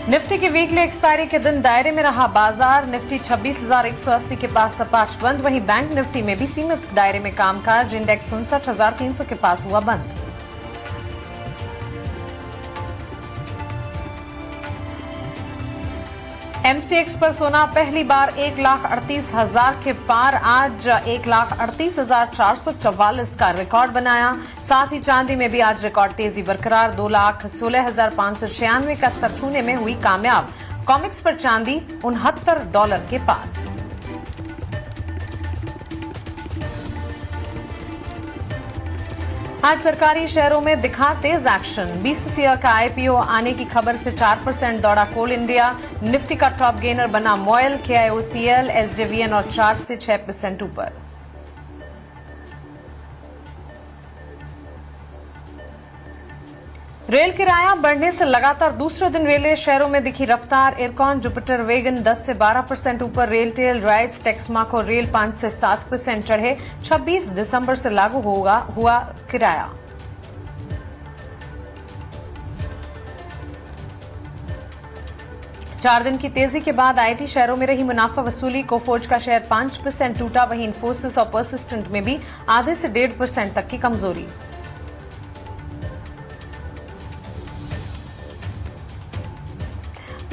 Nifty की weekly expiry के दिन दायरे में रहा बाजार। निफ्टी 26,180 के पास सपाट बंद। वहीं बैंक निफ्टी में भी सीमित दायरे में कामकाज। इंडेक्स 59,300 के पास हुआ बंद। एमसीएक्स पर सोना पहली बार 1,38,000 के पार आज 1,38,444 का रिकॉर्ड बनाया। साथ ही चांदी में भी आज रिकॉर्ड तेजी बरकरार। 2,16,596 का स्तर छूने में हुई कामयाब। कॉमिक्स पर चांदी $69 के पार। आज सरकारी शेयरों में दिखा तेज एक्शन। बीसीसीआई का आईपीओ आने की खबर से 4% दौड़ा कोल इंडिया। निफ्टी का टॉप गेनर बना मॉयल, केआईओसीएल, एसजेवीएन और 4 से 6% ऊपर। रेल किराया बढ़ने से लगातार दूसरे दिन रेलवे शेयरों में दिखी रफ्तार। इरकॉन, जुपिटर, वेगन 10 से 12% ऊपर। रेलटेल, राइट्स, टेक्समाको रेल 5 से 7% चढ़े। 26 दिसंबर से लागू हुआ किराया। चार दिन की तेजी के बाद आईटी शेयरों में रही मुनाफा वसूली। कोफोर्ज का शेयर 5% टूटा। वहीं इन्फोसिस और परसिस्टेंट में भी आधे से 1.5% तक की कमजोरी।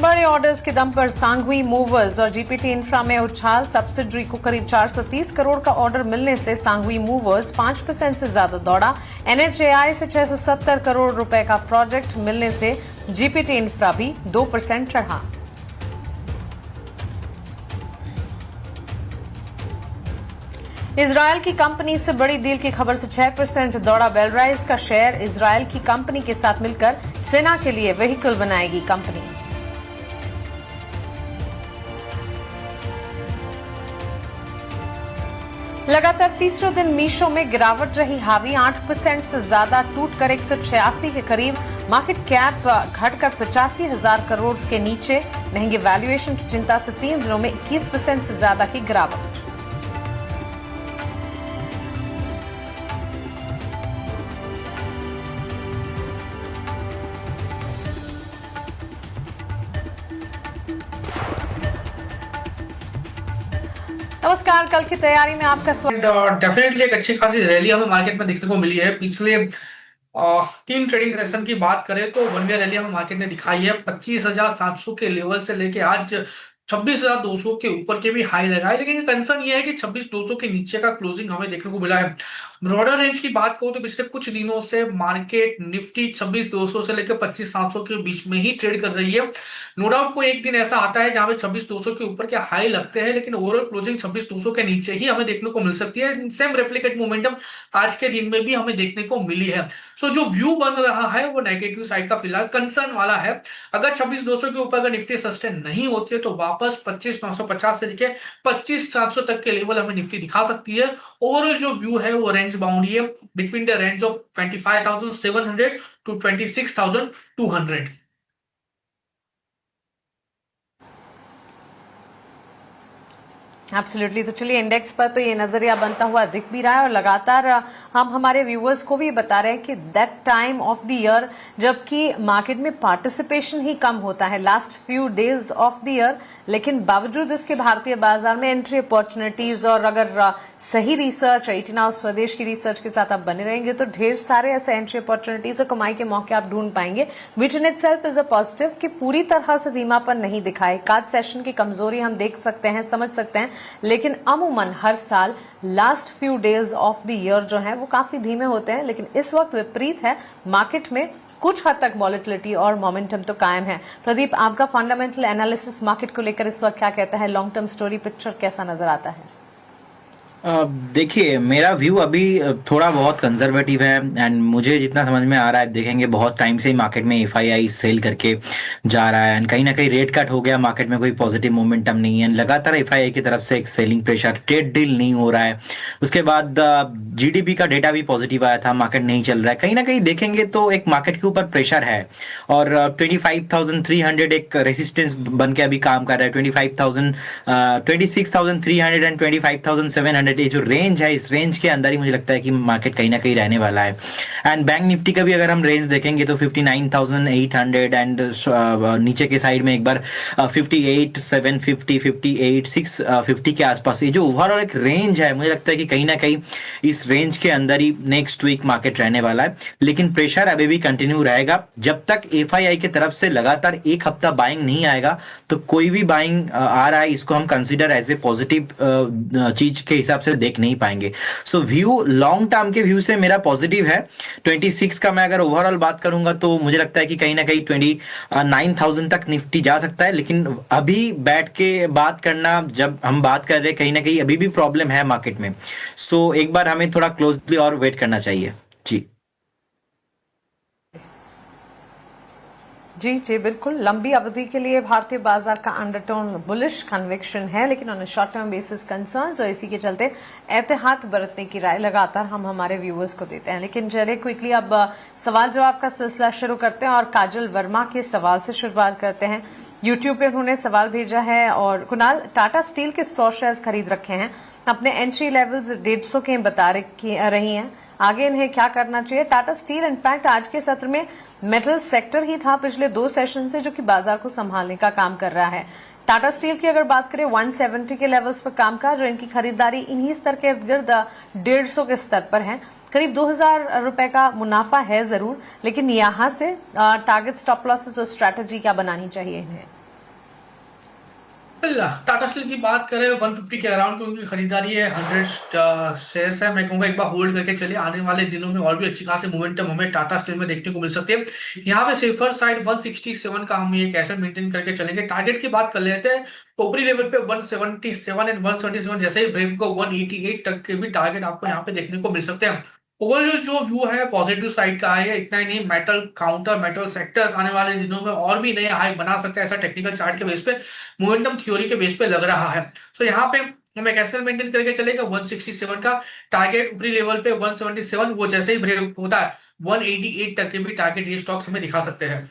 बड़े ऑर्डर्स के दम पर सांघवी मूवर्स और जीपीटी इंफ्रा में उछाल। सब्सिडरी को करीब 430 करोड़ का ऑर्डर मिलने से सांघवी मूवर्स 5% से ज्यादा दौड़ा। एनएचएआई से 670 करोड़ रुपए का प्रोजेक्ट मिलने से जीपीटी इंफ्रा भी 2% चढ़ा। इजरायल की कंपनी से बड़ी डील की खबर से 6% दौड़ा। बेलराइज का शेयर। इजरायल की कंपनी के साथ मिलकर सेना के लिए व्हीकल बनाएगी कंपनी। लगातार तीसरे दिन मीशो में गिरावट रही हावी। 8% से ज्यादा टूट कर 186 के करीब। मार्केट कैप घटकर 85,000 करोड़ के नीचे। महंगे वैल्यूएशन की चिंता से 3 दिनों में 21% से ज्यादा की गिरावट। नमस्कार, कल की तैयारी में आपका स्वागत। डेफिनेटली एक अच्छी खासी रैली हमें मार्केट में देखने को मिली है। पिछले 3 ट्रेडिंग सेशन की बात करें तो वन वे रैली हमें मार्केट ने दिखाई है। 25,700 के लेवल से लेके आज 26,200 के ऊपर के भी हाई लगाए, लेकिन कंसर्न ये है कि 26,200 के नीचे का क्लोजिंग हमें देखने को मिला है। ब्रॉडर रेंज की बात करूं तो पिछले कुछ दिनों से मार्केट निफ्टी 26,200 से लेकर 25,700 के बीच में ही ट्रेड कर रही है। नो डाउट कोई एक दिन ऐसा आता है जहां पे 26,200 के ऊपर के हाई लगते हैं, लेकिन ओवरऑल क्लोजिंग 26,200 के नीचे ही हमें देखने को मिल सकती है। सेम रेप्लिकेट मोमेंटम आज के दिन में भी हमें देखने को मिली है। सो जो व्यू बन रहा है वो नेगेटिव साइड का फिलहाल कंसर्न वाला है। अगर 26,200 के ऊपर अगर निफ्टी सस्टेन नहीं होती है तो वापस 25,950 से लेकर 25,700 तक के लेवल हमें निफ्टी दिखा सकती है। ओवरऑल जो व्यू है वो रेंज बाउंड है between the range of 25,700 to 26,200। Absolutely. तो चलिए, इंडेक्स पर तो ये नजरिया बनता हुआ दिख भी रहा है और लगातार हम हमारे व्यूअर्स को भी बता रहे हैं कि that time of the year जबकि मार्केट में पार्टिसिपेशन ही कम होता है last few days of the year, लेकिन बावजूद इसके भारतीय बाजार में एंट्री अपॉर्चुनिटीज और अगर सही रिसर्च 18 आवर्स स्वदेश की रिसर्च के साथ आप बने रहेंगे तो ढेर सारे ऐसे एंट्री अपॉर्चुनिटीज और कमाई के मौके आप ढूंढ पाएंगे, which in itself is a positive कि पूरी तरह से धीमापन नहीं दिखाए। आज सेशन की कमजोरी हम देख सकते हैं, समझ सकते हैं, लेकिन अमूमन हर साल last few days of the year जो है वो काफी धीमे होते हैं, लेकिन इस वक्त विपरीत है। मार्केट में कुछ हद तक वॉलेटिलिटी और मोमेंटम तो कायम है। प्रदीप, आपका फंडामेंटल एनालिसिस मार्केट को लेकर इस वक्त क्या कहता है? लॉन्ग टर्म स्टोरी पिक्चर कैसा नजर आता है? देखिए, मेरा व्यू अभी थोड़ा बहुत कंजर्वेटिव है एंड मुझे जितना समझ में आ रहा है, देखेंगे बहुत टाइम से ही मार्केट में एफआईआई सेल करके जा रहा है एंड कहीं ना कहीं रेट कट हो गया, मार्केट में कोई पॉजिटिव मोमेंटम नहीं है। लगातार एफआईआई की तरफ से एक सेलिंग प्रेशर, ट्रेड डील नहीं हो रहा है। उसके बाद जीडीपी का डेटा भी पॉजिटिव आया था, मार्केट नहीं चल रहा है। कहीं ना कहीं देखेंगे तो एक मार्केट के ऊपर प्रेशर है और 25,300 एक रेसिस्टेंस बन के अभी काम कर रहा है। 26,300 एंड 25,700 दैट ये जो रेंज है, इस रेंज के अंदर ही मुझे लगता है कि मार्केट कहीं ना कहीं रहने वाला है। एंड बैंक निफ्टी का भी अगर हम रेंज देखेंगे तो 59,800 एंड नीचे के साइड में एक बार 58,750, 58,650 के आसपास, ये जो ओवरऑल एक रेंज है, मुझे लगता है कि कहीं ना कहीं इस रेंज के अंदर ही नेक्स्ट वीक मार्केट रहने वाला है। लेकिन प्रेशर अभी भी कंटिन्यू रहेगा जब तक एफआईआई की तरफ से लगातार एक हफ्ता बाइंग नहीं आएगा। तो कोई भी बाइंग आ रहा है, इसको हम कंसीडर एज ए पॉजिटिव चीज के हिसाब से देख नहीं पाएंगे। सो व्यू लॉन्ग टर्म के व्यू से मेरा पॉजिटिव है। 26 का मैं अगर ओवरऑल बात करूंगा तो मुझे लगता है कि कहीं ना कहीं 29,000 तक निफ्टी जा सकता है। लेकिन अभी बैठ के बात करना, जब हम बात कर रहे हैं, कहीं ना कहीं अभी भी प्रॉब्लम है मार्केट में। सो एक बार हमें थोड़ा क्लोजली और वेट करना चाहिए। जी जी जी बिल्कुल, लंबी अवधि के लिए भारतीय बाजार का अंडरटोन बुलिश कन्विक्शन है, लेकिन on short term basis concerns और इसी के चलते एहतियात बरतने की राय लगातार हम हमारे व्यूअर्स को देते हैं। लेकिन चलिए क्विकली अब सवाल जवाब का सिलसिला शुरू करते हैं और काजल वर्मा के सवाल से शुरुआत करते हैं। यूट्यूब पे उन्होंने सवाल भेजा है। और कुणाल, टाटा स्टील के 100 शेयर्स खरीद रखे हैं, अपने एंट्री लेवल्स 150 के बता रही हैं, आगे इन्हें क्या करना चाहिए? टाटा स्टील इनफैक्ट आज के सत्र में मेटल सेक्टर ही था पिछले 2 सेशन से जो कि बाजार को संभालने का काम कर रहा है। टाटा स्टील की अगर बात करें 170 के लेवल्स पर काम का, जो इनकी खरीदारी इन्हीं स्तर के गिर्द 150 के स्तर पर है, करीब 2,000 रुपए का मुनाफा है जरूर, लेकिन यहां से टारगेट स्टॉप लॉसेस और स्ट्रैटेजी क्या बनानी चाहिए इन्हें? टाटा स्टील की बात करें 150 के अराउंड की उनकी खरीदारी है, 100 शेयर्स है। मैं कहूंगा एक बार होल्ड करके चलिए, आने वाले दिनों में और भी अच्छी खासी मोमेंटम हमें टाटा स्टील में देखने को मिल सकती है। यहाँ पे सेफर साइड 167 का हम एक ऐसा मेंटेन करके चलेंगे। टारगेट की बात कर लेते हैं, ऊपरी लेवल पे 177 एंड 177, जैसे ही ब्रेक को 188 तक के भी टारगेट आपको यहाँ पे देखने को मिल सकते हैं। ओवरऑल जो व्यू है पॉजिटिव साइड का है। इतना ही नहीं, मेटल काउंटर मेटल सेक्टर्स आने वाले दिनों में और भी नए हाई बना सकते हैं, ऐसा टेक्निकल चार्ट के बेस पे, मोमेंटम थ्योरी के बेस पे लग रहा है। तो यहाँ पे हम एक एक्सेल मेंटेन करके चलेगा 167 का टारगेट, ऊपरी लेवल पे 177, वो जैसे ही ब्रेक होता है 188 तक के भी टारगेट ये स्टॉक्स हमें दिखा सकते हैं।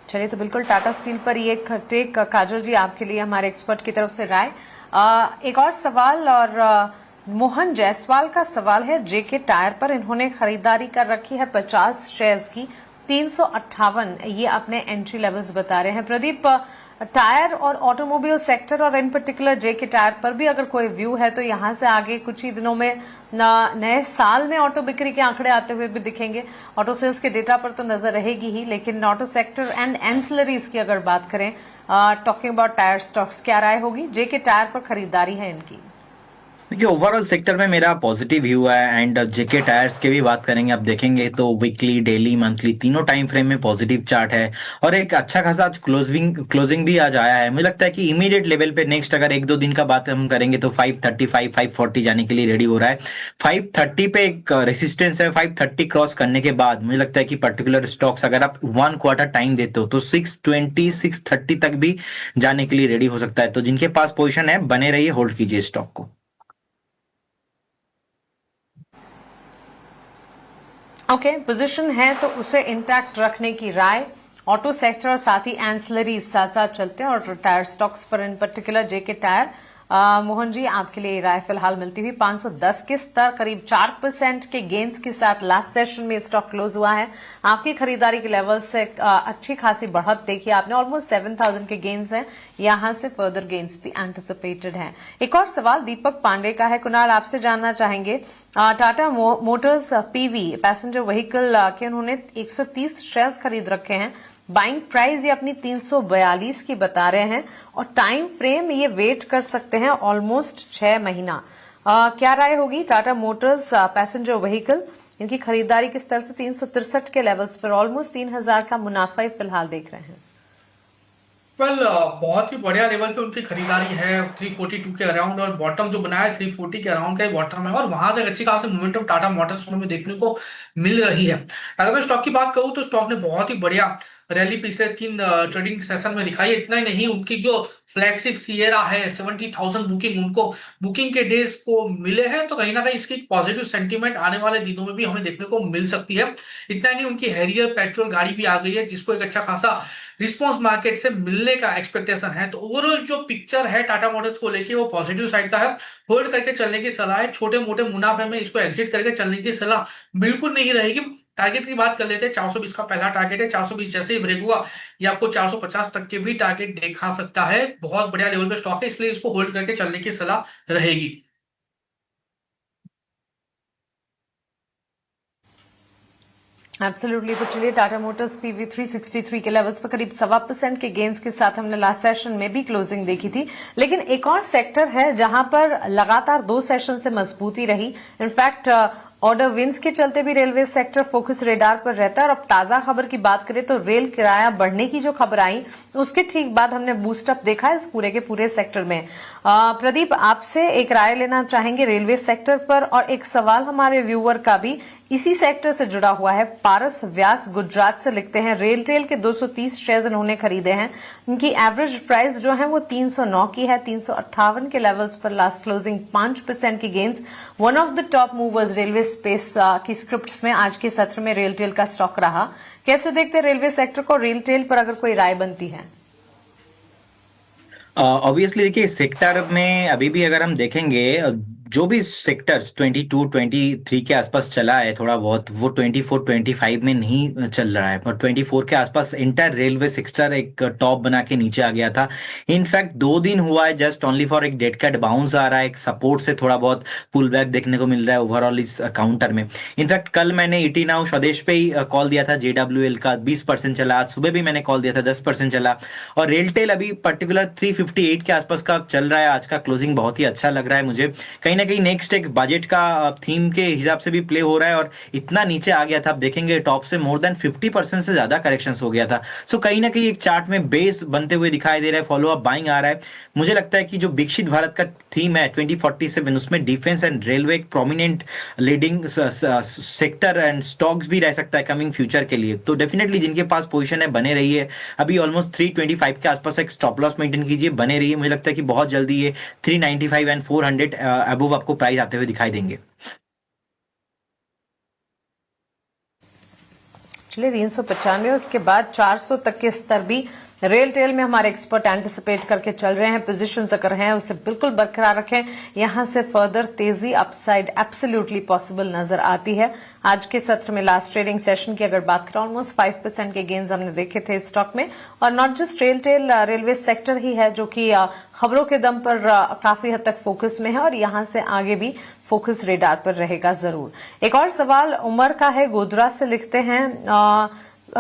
चलिए, तो बिल्कुल टाटा स्टील पर ये टेक काजल जी आपके लिए हमारे एक्सपर्ट की तरफ से राय। एक और सवाल, और मोहन जायसवाल का सवाल है जेके टायर पर। इन्होंने खरीदारी कर रखी है 50 शेयर्स की, 358 ये अपने एंट्री लेवल्स बता रहे हैं। प्रदीप, टायर और ऑटोमोबाइल सेक्टर और इन पर्टिकुलर जेके टायर पर भी अगर कोई व्यू है तो यहां से आगे कुछ ही दिनों में नए साल में ऑटो बिक्री के आंकड़े आते हुए भी दिखेंगे। ऑटो सेल्स के डेटा पर तो नजर रहेगी ही, लेकिन ऑटो सेक्टर एंड एंसिलरीज की अगर बात करें, टॉकिंग अबाउट टायर स्टॉक्स, क्या राय होगी? जेके टायर पर खरीदारी है इनकी। देखिए, ओवरऑल सेक्टर में मेरा पॉजिटिव व्यू है। एंड जेके टायर्स के भी बात करेंगे, अब देखेंगे तो वीकली, डेली, मंथली तीनों टाइम फ्रेम में पॉजिटिव चार्ट है और एक अच्छा खासा आज क्लोजिंग भी आज आया है। मुझे लगता है कि इमीडिएट लेवल पे नेक्स्ट अगर 1-2 दिन का बात हम करेंगे तो 535, 540 जाने के लिए रेडी हो रहा है। 530 पे एक रेसिस्टेंस है, 530 क्रॉस करने के बाद मुझे लगता है कि पर्टिकुलर स्टॉक्स अगर आप 1 क्वार्टर टाइम देते हो तो 620, 630 तक भी जाने के लिए रेडी हो सकता है। तो जिनके पास पोजिशन है, बने रहिए, होल्ड कीजिए स्टॉक को। ओके, पोजीशन है तो उसे इंटैक्ट रखने की राय। ऑटो सेक्टर और साथ ही एंसिलरी साथ साथ चलते हैं, और टायर स्टॉक्स पर in particular JK tyre. Mohan ji, आपके लिए राय फिलहाल मिलती हुई 510 के स्तर, करीब 4% के गेंस के साथ लास्ट सेशन में स्टॉक क्लोज हुआ है। आपकी खरीदारी के लेवल से अच्छी खासी बढ़त देखी आपने, ऑलमोस्ट 7,000 के गेंस हैं, यहां से फर्दर गेंस भी एंटिसिपेटेड हैं। एक और सवाल दीपक पांडे का है। कुणाल, आपसे जानना चाहेंगे, Tata Motors PV passenger vehicle के उन्होंने 130 शेयर्स खरीद रखे हैं, बाइंग प्राइस ये अपनी 342 की बता रहे हैं, और टाइम फ्रेम ये वेट कर सकते हैं ऑलमोस्ट 6 महीना। क्या राय होगी? टाटा मोटर्स पैसेंजर व्हीकल, इनकी खरीदारी के स्तर से 363 के लेवल्स पर ऑलमोस्ट 3,000 का मुनाफा ही फिलहाल देख रहे हैं। बहुत ही बढ़िया लेवल पे उनकी खरीदारी है, 342 के अराउंड, और बॉटम जो बनाया है 340 के अराउंड का ही बॉटम है, और वहां से अच्छी खासी मोमेंटम टाटा मोटर्स में देखने को मिल रही है। अगर मैं स्टॉक की बात करूं तो स्टॉक ने बहुत ही बढ़िया रैली पिछले 3 ट्रेडिंग सेशन में दिखाई है। इतना ही नहीं, उनकी जो फ्लैगशिप सिएरा है 70,000 बुकिंग उनको बुकिंग के डेज को मिले हैं, तो कहीं ना कहीं इसकी पॉजिटिव सेंटीमेंट आने वाले दिनों में भी हमें देखने को मिल सकती है। इतना ही नहीं, उनकी हैरियर पेट्रोल गाड़ी भी आ गई है जिसको एक अच्छा खासा रिस्पॉन्स मार्केट से मिलने का एक्सपेक्टेशन है। तो ओवरऑल जो पिक्चर है टाटा मोटर्स को लेके वो पॉजिटिव साइड का है। होल्ड करके चलने की सलाह है, छोटे मोटे मुनाफे में इसको एग्जिट करके चलने की सलाह बिल्कुल नहीं रहेगी। टारगेट की बात कर लेते हैं, 420 का पहला टारगेट है। 420 जैसे ही ब्रेक हुआ ये आपको 450 तक के भी टारगेट दिखा सकता है। बहुत बढ़िया लेवल पे स्टॉक है, इसलिए इसको होल्ड करके चलने की सलाह रहेगी। एब्सोल्युटली। तो चलिए, टाटा मोटर्स पीवी 363 के लेवल्स पर करीब 1.25% के गेंस के साथ हमने लास्ट सेशन में भी क्लोजिंग देखी थी। लेकिन एक और सेक्टर है जहां पर लगातार 2 सेशन से मजबूती रही। इनफैक्ट ऑर्डर विंस के चलते भी रेलवे सेक्टर फोकस रेडार पर रहता है। और अब ताजा खबर की बात करें तो रेल किराया बढ़ने की जो खबर आई उसके ठीक बाद हमने बूस्टअप देखा है इस पूरे के पूरे सेक्टर में। प्रदीप, आपसे एक राय लेना चाहेंगे रेलवे सेक्टर पर, और एक सवाल हमारे व्यूअर का भी इसी सेक्टर से जुड़ा हुआ है। पारस व्यास गुजरात से लिखते हैं, रेल टेल के 230 शेयर्स इन्होंने खरीदे हैं। उनकी एवरेज प्राइस जो है वो 309 की है। 358 के लेवल्स पर लास्ट क्लोजिंग 5% की gains. One of the top movers railway space की स्क्रिप्ट्स में आज के सत्र में रेल टेल का स्टॉक रहा। कैसे देखते हैं रेलवे सेक्टर को? रेल टेल पर अगर कोई राय बनती है? ऑब्वियसली देखिए, सेक्टर में अभी भी अगर हम देखेंगे, जो भी सेक्टर्स 22-23 के आसपास चला है थोड़ा बहुत, वो 24-25 में नहीं चल रहा है। और 24 के आसपास इंटर रेलवे सेक्टर एक टॉप बना के नीचे आ गया था। इनफैक्ट 2 दिन हुआ है जस्ट ओनली फॉर एक डेड कैट बाउंस आ रहा है, एक सपोर्ट से थोड़ा बहुत पुल बैक देखने को मिल रहा है ओवरऑल इस काउंटर में। इनफैक्ट कल मैंने ईटी नाउ स्वदेश पे ही कॉल दिया था, JWL का 20% चला। आज सुबह भी मैंने कॉल दिया था, 10% चला। और रेलटेल अभी पर्टिकुलर 358 के आसपास का चल रहा है। आज का क्लोजिंग बहुत ही अच्छा लग रहा है मुझे। कहीं ना कहीं नेक्स्ट एक बजट का थीम के हिसाब से भी प्ले हो रहा है। और इतना नीचे आ गया था, आप देखेंगे टॉप से मोर देन 50% से ज्यादा करेक्शंस हो गया था। सो कहीं ना कहीं एक चार्ट में बेस बनते हुए दिखाई दे रहा है, फॉलो अप बाइंग आ रहा है। मुझे लगता है कि जो विकसित भारत का थीम है 2047, उसमें डिफेंस एंड रेलवे एक prominent leading sector and stocks भी रह सकता है कमिंग फ्यूचर के लिए। तो डेफिनेटली जिनके पास पोजीशन है बने रही है। अभी ऑलमोस्ट 325 के आसपास एक स्टॉप लॉस मेंटेन कीजिए, बने रही है। मुझे लगता है कि बहुत जल्दी ये 395 एंड 400 अबव आपको प्राइस आते हुए दिखाई देंगे। चलिए, 395 उसके बाद 400 तक के स्तर भी रेल टेल में हमारे एक्सपर्ट एंटिसिपेट करके चल रहे हैं। पोजीशंस अगर हैं उसे बिल्कुल बरकरार रखें। यहां से फर्दर तेजी अपसाइड एब्सोल्युटली पॉसिबल नजर आती है। आज के सत्र में लास्ट ट्रेडिंग सेशन की अगर बात करें, ऑलमोस्ट 5% के गेन्स हमने देखे थे स्टॉक में। और not just RailTel, railway sector ही है जो कि खबरों के दम पर काफी हद तक फोकस में है, और यहां से आगे भी फोकस रेडार पर रहेगा जरूर। एक और सवाल उमर का है, गोधरा से लिखते हैं,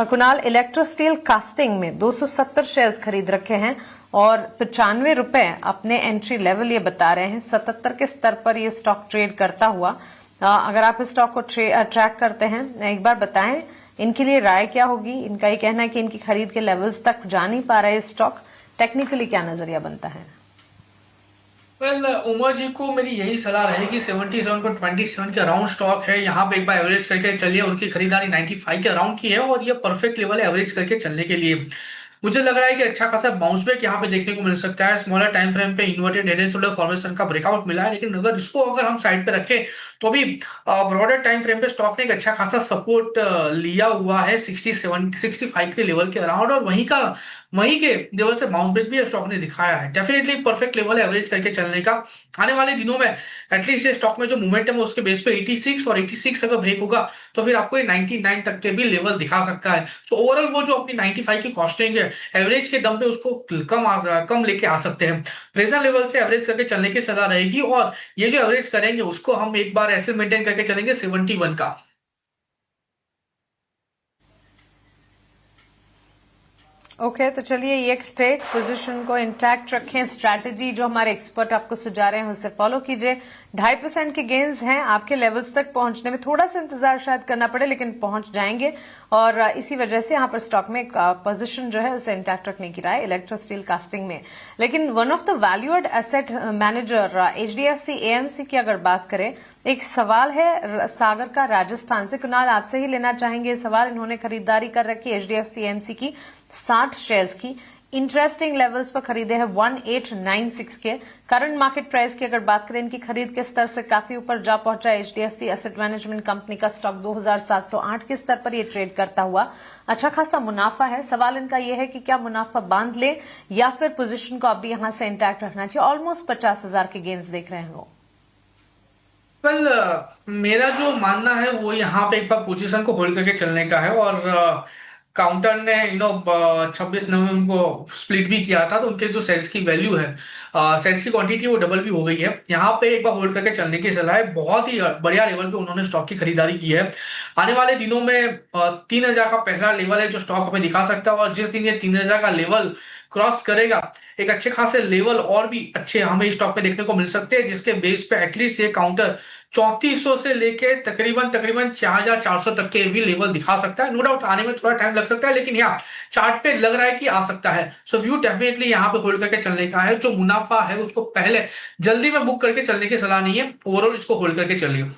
कुणाल, इलेक्ट्रो स्टील कास्टिंग में 270 शेयर्स खरीद रखे हैं और 95 रुपए अपने एंट्री लेवल ये बता रहे हैं। 77 के स्तर पर ये स्टॉक ट्रेड करता हुआ। अगर आप इस स्टॉक को ट्रैक करते हैं, एक बार बताएं इनके लिए राय क्या होगी? इनका ये कहना है कि इनकी खरीद के लेवल्स तक जा नहीं पा रहा है स्टॉक। टेक्निकली क्या नजरिया बनता है? उमर जी को मेरी यही सलाह रहेगी, 77.27 के अराउंड स्टॉक है। यहाँ पे एक बार एवरेज करके चलिए। उनकी खरीदारी 95 के अराउंड की है और ये परफेक्ट लेवल है एवरेज करके चलने के लिए। मुझे लग रहा है कि अच्छा खासा बाउंस बैक यहाँ पे देखने को मिल सकता है। स्मॉलर टाइम फ्रेम पे inverted head and shoulder formation का ब्रेकआउट मिला है, लेकिन अगर हम साइड पे रखें तो भी ब्रॉडर टाइम फ्रेम पे स्टॉक ने एक अच्छा खासा सपोर्ट लिया हुआ है 65 के लेवल के अराउंड। और वहीं के लेवल से बाउंस बैक भी स्टॉक ने दिखाया है। डेफिनेटली परफेक्ट लेवल है एवरेज करके चलने का। आने वाले दिनों में एटलीस्ट स्टॉक में जो मूवमेंटम है उसके बेस पे 86 और 86 अगर ब्रेक होगा तो फिर आपको 99 तक के भी लेवल दिखा सकता है। तो ओवरऑल वो जो अपनी 95 की कॉस्टिंग है, एवरेज के दम पे उसको कम लेके आ सकते हैं। प्रेजेंट लेवल से एवरेज करके चलने की सलाह रहेगी। और ये जो एवरेज करेंगे उसको हम एक बार ऐसे मेंटेन करके चलेंगे 71 का। ओके, तो चलिए ये टेक पोजीशन को इंटैक्ट रखें। स्ट्रैटेजी जो हमारे एक्सपर्ट आपको सुझा रहे हैं उसे फॉलो कीजिए। 2.5% के गेन्स हैं। आपके लेवल्स तक पहुंचने में थोड़ा सा इंतजार शायद करना पड़े, लेकिन पहुंच जाएंगे और इसी वजह से यहां पर स्टॉक में एक पोजीशन जो है उसे इंटैक्ट रखने की राय इलेक्ट्रो स्टील कास्टिंग में। लेकिन one of the valued asset manager HDFC AMC की अगर बात करें, एक सवाल है सागर का राजस्थान से। कुणाल, आपसे ही लेना चाहेंगे सवाल। इन्होंने खरीदारी कर रखी HDFC AMC की 60 शेयर्स की, इंटरेस्टिंग लेवल्स पर खरीदे हैं 1896 के। करंट मार्केट प्राइस की अगर बात करें, इनकी खरीद के स्तर से काफी ऊपर जा पहुंचा HDFC एसेट मैनेजमेंट कंपनी का स्टॉक 2708 के स्तर पर यह ट्रेड करता हुआ अच्छा खासा मुनाफा है। सवाल इनका यह है कि क्या मुनाफा बांध ले या फिर पोजीशन को अभी यहां से इंटैक्ट रखना चाहिए। ऑलमोस्ट 50,000 के गेन्स देख रहे हैं वो। मेरा जो मानना है वो यहाँ पे एक बार पोजीशन को होल्ड करके चलने का है और काउंटर ने 26 नवंबर को स्प्लिट भी किया था, तो उनके जो शेयर्स की वैल्यू है, शेयर्स की क्वांटिटी वो डबल भी हो गई है। यहाँ पे एक बार होल्ड करके चलने की सलाह है। बहुत ही बढ़िया लेवल पे उन्होंने स्टॉक की खरीदारी की है। आने वाले दिनों में 3000 का पहला लेवल है जो स्टॉक हमें दिखा सकता है, और जिस दिन ये 3000 का लेवल क्रॉस करेगा, एक अच्छे खासे लेवल और भी अच्छे हमें स्टॉक में देखने को मिल सकते हैं, जिसके बेस पे एटलीस्ट ये काउंटर 3400 से लेके तकरीबन 4400 तक के भी लेवल दिखा सकता है। नो डाउट आने में थोड़ा टाइम लग सकता है, लेकिन यहाँ चार्ट पे लग रहा है कि आ सकता है। सो व्यू डेफिनेटली यहाँ पे होल्ड करके चलने का है। जो मुनाफा है उसको पहले जल्दी में बुक करके चलने की सलाह नहीं है, ओवरऑल इसको होल्ड करके चलिए।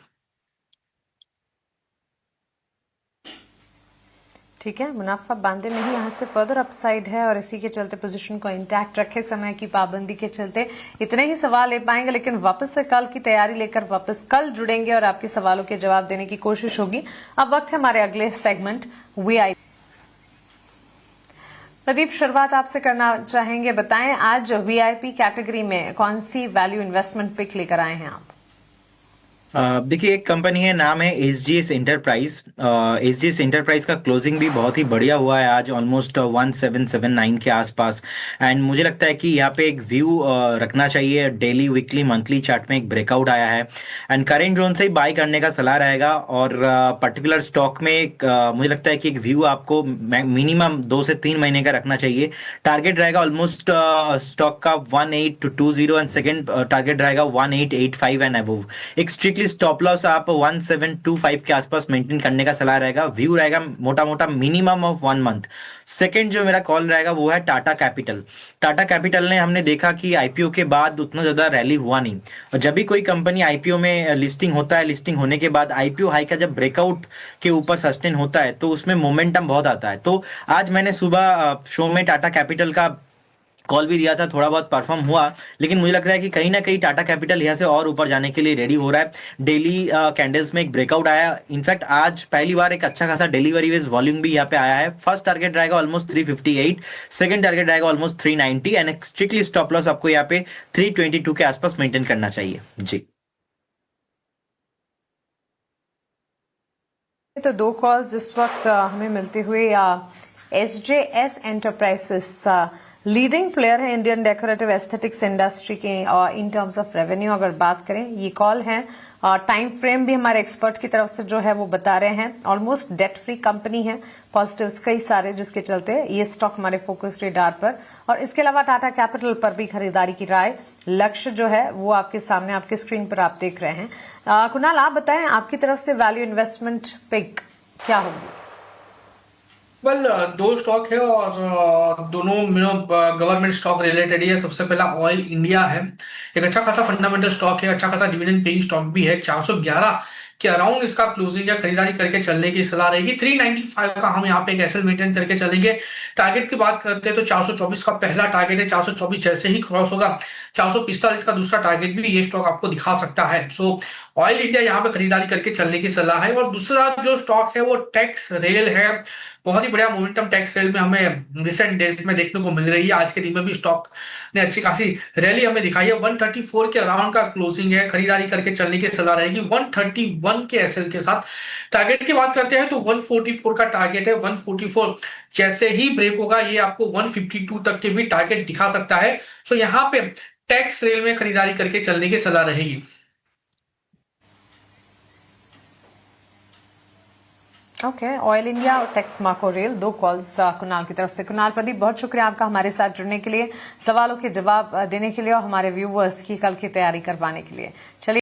ठीक है, मुनाफा बांधे नहीं, यहां से फर्दर अपसाइड है और इसी के चलते पोजीशन को इंटैक्ट रखे। समय की पाबंदी के चलते इतने ही सवाल ले पाएंगे, लेकिन वापस से कल की तैयारी लेकर वापस कल जुड़ेंगे और आपके सवालों के जवाब देने की कोशिश होगी। अब वक्त है हमारे अगले सेगमेंट VIP। प्रदीप, शुरुआत आपसे करना चाहेंगे। बताएं आज VIP कैटेगरी में कौन सी वैल्यू इन्वेस्टमेंट पिक लेकर आए हैं आप? देखिए, एक कंपनी है, नाम है SGS एंटरप्राइज। SGS एंटरप्राइज का क्लोजिंग भी बहुत ही बढ़िया हुआ है आज, ऑलमोस्ट 1779 के आसपास। एंड मुझे लगता है कि यहाँ पे एक व्यू रखना चाहिए। डेली, वीकली, मंथली चार्ट में एक ब्रेकआउट आया है एंड करेंट जोन से ही बाय करने का सलाह रहेगा। और पर्टिकुलर स्टॉक में मुझे लगता है कि एक व्यू आपको मिनिमम 2 से 3 महीने का रखना चाहिए। टारगेट रहेगा ऑलमोस्ट स्टॉक का 1820 एंड सेकेंड टारगेट रहेगा 1885 एंड अबव। एक स्ट्रिक्टली स्टॉप लॉस आप 1725 के आसपास मेंटेन करने का सलाह रहेगा। व्यू रहेगा मोटा मोटा मिनिमम ऑफ 1 मंथ। सेकंड जो मेरा कॉल रहेगा वो है टाटा कैपिटल। टाटा कैपिटल ने हमने देखा कि IPO के बाद उतना ज्यादा रैली हुआ नहीं, और जब भी कोई कंपनी IPO में लिस्टिंग होता है, लिस्टिंग होने के बाद IPO हाई का जब ब्रेकआउट के ऊपर सस्टेन होता है तो उसमें मोमेंटम बहुत आता है। तो आज मैंने सुबह शो में टाटा कैपिटल का कॉल भी दिया था, थोड़ा बहुत परफॉर्म हुआ, लेकिन मुझे लग रहा है कि कहीं ना कहीं टाटा कैपिटल यहाँ से और ऊपर जाने के लिए रेडी हो रहा है। डेली कैंडल्स में एक ब्रेकआउट आया। इनफैक्ट आज पहली बार एक अच्छा खासा डिलीवरी वेज वॉल्यूम भी यहाँ पे आया है। फर्स्ट टारगेट रहेगा ऑलमोस्ट 358, सेकंड टारगेट रहेगा almost 390 and strictly stop loss आपको यहाँ पे 322 के आसपास मेंटेन करना चाहिए जी। तो 2 कॉल्स इस वक्त हमें मिलते हुए SJS एंटरप्राइजेस लीडिंग प्लेयर है इंडियन डेकोरेटिव एस्थेटिक्स इंडस्ट्री के इन टर्म्स ऑफ रेवेन्यू अगर बात करें। ये कॉल है, टाइम फ्रेम भी हमारे एक्सपर्ट की तरफ से जो है वो बता रहे हैं। ऑलमोस्ट डेट फ्री कंपनी है, पॉजिटिव्स कई सारे, जिसके चलते ये स्टॉक हमारे फोकस रेडार पर। और इसके अलावा टाटा कैपिटल पर भी खरीदारी की राय, लक्ष्य जो है वो आपके सामने, आपके स्क्रीन पर आप देख रहे हैं। कुणाल, आप बताएं आपकी तरफ से वैल्यू इन्वेस्टमेंट पिक क्या होगी? दो स्टॉक है और दोनों गवर्नमेंट स्टॉक रिलेटेड ही है। सबसे पहला ऑयल इंडिया है, एक अच्छा खासा फंडामेंटल स्टॉक है, अच्छा खासा डिविडेंड पेइंग स्टॉक भी है। 411 के अराउंड इसका क्लोजिंग या खरीदारी करके चलने की सलाह रहेगी। 395 का हम यहाँ पे एक एसएल मेंटेन करके चलेंगे। टारगेट की बात करते हैं तो 424 का पहला टारगेट है। 424 जैसे ही क्रॉस होगा 445 का दूसरा टारगेट भी ये स्टॉक आपको दिखा सकता है। सो ऑयल इंडिया यहाँ पे खरीदारी करके चलने की सलाह है। और दूसरा जो स्टॉक है वो टैक्स रेल है। बहुत ही बढ़िया मोमेंटम टैक्स रेल में हमें रिसेंट डेज में देखने को मिल रही है। आज के दिन में भी स्टॉक ने अच्छी खासी रैली हमें दिखाई है। 134 के अराउंड का क्लोजिंग है, खरीदारी करके चलने की सलाह रहेगी 131 के एसएल के साथ। टारगेट की बात करते हैं तो 144 का टारगेट है। 144 जैसे ही ब्रेक होगा ये आपको 152 तक के भी टारगेट दिखा सकता है। सो यहाँ पे टैक्स रेल में खरीदारी करके चलने की सलाह रहेगी। ओके, ऑयल इंडिया और Texmaco Rail, 2 calls Kunal की तरफ से। कुणाल, प्रदीप, बहुत शुक्रिया आपका हमारे साथ जुड़ने के लिए, सवालों के जवाब देने के लिए और हमारे व्यूवर्स की कल की तैयारी करवाने के लिए। चलिए